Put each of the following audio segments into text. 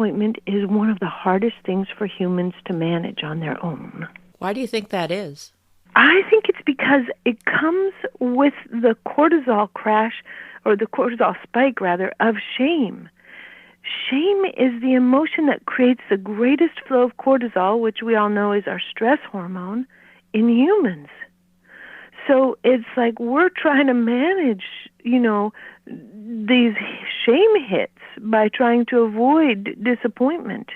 disappointment is one of the hardest things for humans to manage on their own. Why do you think that is? I think it's because it comes with the cortisol crash, or the cortisol spike, rather, of shame. Shame is the emotion that creates the greatest flow of cortisol, which we all know is our stress hormone, in humans. So it's like we're trying to manage, these shame hits by trying to avoid disappointment.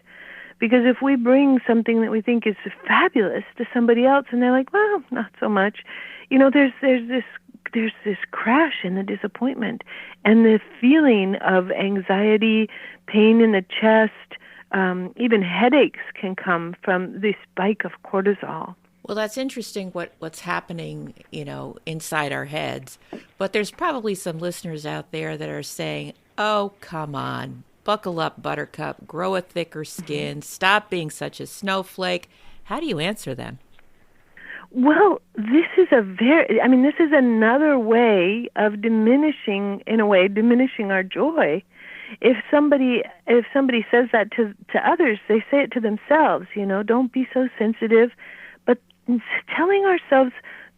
Because if we bring something that we think is fabulous to somebody else and they're like, well, not so much, there's this crash in the disappointment, and the feeling of anxiety, pain in the chest, even headaches can come from the spike of cortisol. Well, that's interesting what's happening, inside our heads. But there's probably some listeners out there that are saying, oh, come on, buckle up, buttercup, grow a thicker skin, stop being such a snowflake. How do you answer them? Well, this is another way of diminishing our joy. If somebody says that to others, they say it to themselves, don't be so sensitive. But telling ourselves,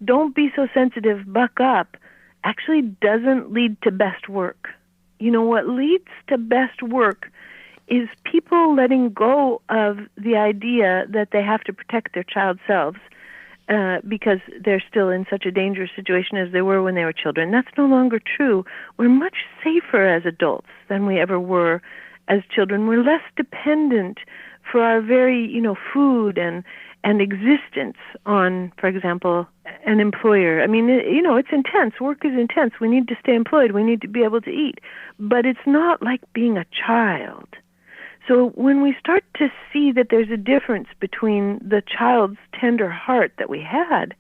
don't be so sensitive, buck up, actually doesn't lead to best work. What leads to best work is people letting go of the idea that they have to protect their child selves because they're still in such a dangerous situation as they were when they were children. That's no longer true. We're much safer as adults than we ever were as children. We're less dependent for our very, food and existence on, for example, an employer. It's intense. Work is intense. We need to stay employed. We need to be able to eat. But it's not like being a child. So when we start to see that there's a difference between the child's tender heart that we had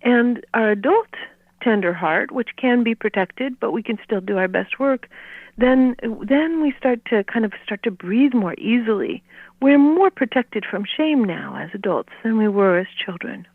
and our adult tender heart, which can be protected, but we can still do our best work, then we start to breathe more easily. We're more protected from shame now as adults than we were as children.